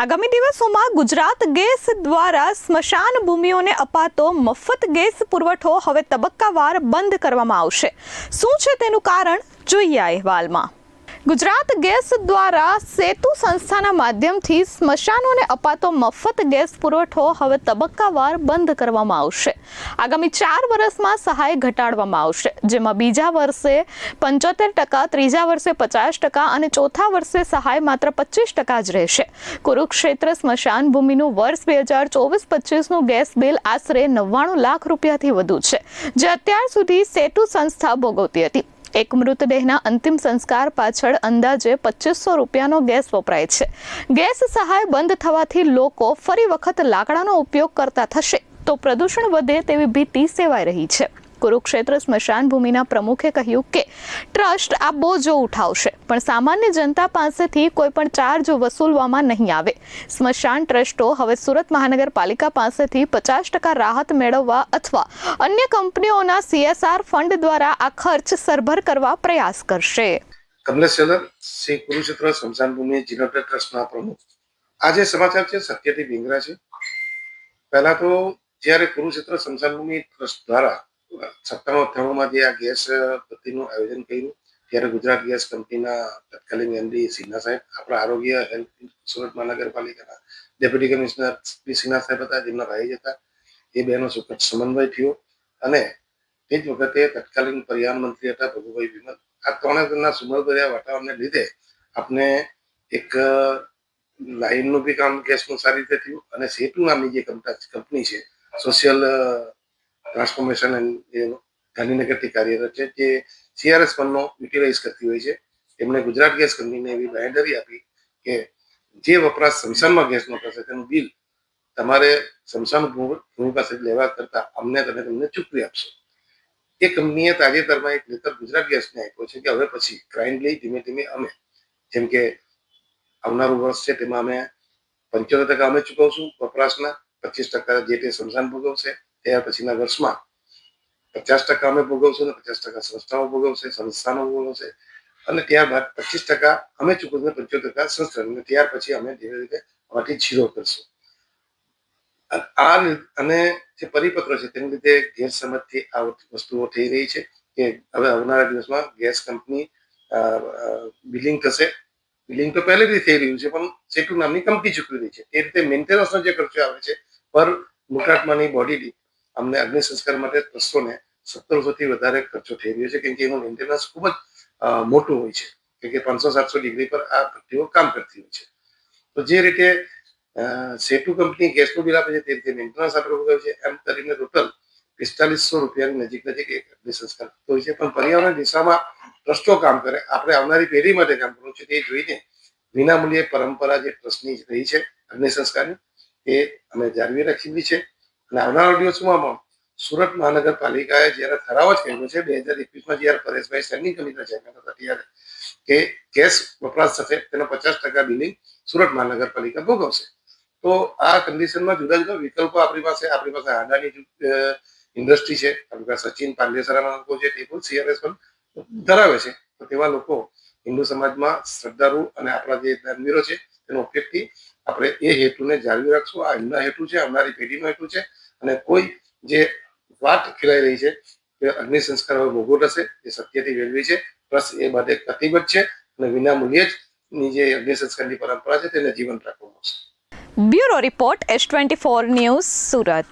આગામી દિવસોમાં ગુજરાત ગેસ દ્વારા સ્મશાન ભૂમિઓને અપાતો મફત ગેસ પુરવઠો હવે તબક્કાવાર બંધ કરવામાં આવશે। શું છે તેનું કારણ, જોઈએ આ અહેવાલમાં। ગુજરાત ગેસ દ્વારા સેતુ સંસ્થાના માધ્યમથી સ્મશાનોને અપાતો મફત ગેસ પુરવઠો હવે તબક્કાવાર બંધ કરવામાં આવશે। આગામી 4 વર્ષમાં સહાય ઘટાડવામાં આવશે, જેમાં બીજા વર્ષે 75%, ત્રીજા વર્ષે 50% અને ચોથા વર્ષે સહાય માત્ર 25% જ રહેશે। કુરુક્ષેત્ર સ્મશાન ભૂમિનું વર્ષ 2024-25નું ગેસ બિલ આશરે 99 લાખ રૂપિયાથી વધુ છે, જે અત્યાર સુધી સેતુ સંસ્થા ભોગવતી હતી। એક મૃતદેહના અંતિમ સંસ્કાર પાછળ અંદાજે 2500 રૂપિયાનો ગેસ વપરાય છે। ગેસ સહાય બંધ થવાથી લોકો ફરી વખત લાકડાનો ઉપયોગ કરતા થશે તો પ્રદૂષણ વધે તેવી ભીતિ સેવાઈ રહી છે। કુરુક્ષેત્ર સ્મશાન ભૂમિના પ્રમુખે કહ્યું કે ટ્રસ્ટ આ બોજો ઉઠાવશે, પણ સામાન્ય જનતા પાસેથી કોઈ પણ ચાર્જ વસૂલવામાં નહીં આવે। સ્મશાન ટ્રસ્ટો હવે સુરત મહાનગરપાલિકા પાસેથી 50% રાહત મેળવવા અથવા અન્ય કંપનીઓના CSR ફંડ દ્વારા આ ખર્ચ સરભર કરવા પ્રયાસ કરશે। કમલેશ સેલર, શ્રી કુરુક્ષેત્ર સ્મશાન ભૂમિ જીર્ણોદ્ધાર ટ્રસ્ટના પ્રમુખ। આજે સમાચાર છે સત્યથી ભીંગરા છે। પહેલા તો જ્યારે કુરુક્ષેત્ર સ્મશાન ભૂમિ ટ્રસ્ટ દ્વારા 97-98માં જે આ ગેસ પદ્ધતિનું આયોજન કર્યું, ત્યારે ગુજરાત ગેસ કંપનીના તત્કાલીન MD સિન્હા સાહેબ, આપણા આરોગ્ય હેલ્થ સુરત મહાનગરપાલિકાના ડેપ્યુટી કમિશનર સિન્હા સાહેબ હતા, જેમના ભાઈ હતા। એ બેનો સુખદ સમન્વય થયો અને તે જ વખતે તત્કાલીન પર્યાવરણ મંત્રી હતા ભગુભાઈ વિમલ। આ ત્રણેયના સુમેળભર્યા વાતાવરણને લીધે આપણે એક લાઈનનું બી કામ ગેસનું સારી રીતે થયું અને સેતુ નામની જે કંપની છે, સોશિયલ ટ્રાન્સફોર્મેશન ગાંધીનગરથી કાર્યરત છે, જે CRS ફંડનો યુટિલાઇઝ કરતી હોય છે। એમણે ગુજરાત ગેસ કંપનીને એવી બાંહેધરી આપી કે જે વપરાશ સ્મશાનમાં ગેસનો થશે તેનું બિલ તમારે સ્મશાન ભૂમિ પાસે લેવા કરતા તમને ચૂકવી આપશે। એ કંપનીએ તાજેતરમાં એક લેટર ગુજરાત ગેસને આપ્યો છે કે હવે પછી ગ્રાઇન્ડલી ધીમે ધીમે અમે, જેમ કે આવનારું વર્ષ છે તેમાં અમે 75% અમે ચૂકવશું વપરાશના, 25% જે તે સ્મશાન ભોગવશે, ત્યાર પછીના વર્ષમાં 50% અમે ભોગવશું અને 50% સંસ્થાઓ ભોગવશે, સંસ્થાનો ભોગવશે અને ત્યારબાદ 25% અમે ચૂકવશું, 75% સંસ્થાનો, ત્યાર પછી અમે ધીરે ધીરે આમાંથી જીરો કરશું। અને જે પરિપત્ર છે તેની લીધે ગેરસમજથી આ વસ્તુઓ થઈ રહી છે કે હવે આવનારા દિવસમાં ગેસ કંપની બિલિંગ થશે। બિલિંગ તો પહેલેથી થઈ રહ્યું છે, પણ સેતુ નામની કંપની ચૂકવી રહી છે। એ રીતે મેન્ટેનન્સનો જે ખર્ચો આવે છે પર મુકાટમાંની બોડી અમને અગ્નિ સંસ્કાર માટે 300 થી વધારે ખર્ચો થઈ રહ્યો છે, કેમ કે એનું મેન્ટેનન્સ ખૂબ જ મોટું હોય છે, કેમ કે 500-700 ડિગ્રી પર આ ભઠ્ઠીઓ કામ કરતી હોય છે। તો જે રીતે સેતુ કંપની ગેસનું બિલ આપે છે તે રીતે મેન્ટેનન્સ આપણે ભોગવે છે, એમ કરીને ટોટલ 4500 રૂપિયાની નજીક એક અગ્નિ સંસ્કાર થતો હોય છે। પણ પર્યાવરણ દિશામાં ટ્રસ્ટો કામ કરે, આપણે આવનારી પેઢી માટે કામ કરવું છે, તે જોઈને વિનામૂલ્યે પરંપરા જે ટ્રસ્ટની રહી છે અગ્નિ સંસ્કારની, એ અમે જાળવી રાખી છે। અને આવનારા દિવસોમાં પણ સુરત મહાનગરપાલિકાએ જ્યારે ઠરાવ જ કર્યો છે 2021માં, જ્યારે પરેશભાઈ સ્ટેન્ડિંગ કમિટીના ચેરમેન હતા ત્યારે, કે ગેસ વપરાશ થશે તેનો 50% બિલિંગ સુરત મહાનગરપાલિકા ભોગવશે। તો આ કન્ડિશનમાં જુદા જુદા વિકલ્પો આપણી પાસે આડાની ઇન્ડસ્ટ્રી છે, આપણી પાસે સચિન પાંડેસરાના લોકો છે, તે પણ CRS પણ ધરાવે છે। તો તેવા લોકો હિન્દુ સમાજમાં શ્રદ્ધાળુ અને આપણા જે ધર્મવીરો છે તેનો ઉપયોગથી આપણે એ હેતુને જાળવી રાખશું। આ એમના હેતુ છે, આવનારી પેઢીનો હેતુ છે। અને કોઈ જે વાત ફેલાઈ રહી છે કે અગ્નિ સંસ્કાર હવે મોઘો થશે, એ સત્યથી વેલવી છે। પ્લસ એ બાબતે કટિબદ્ધ છે અને વિનામૂલ્યે ની જે અગ્નિ સંસ્કારની પરંપરા છે તેને જીવંત રાખવામાં આવશે। Bureau report S24 news, Surat.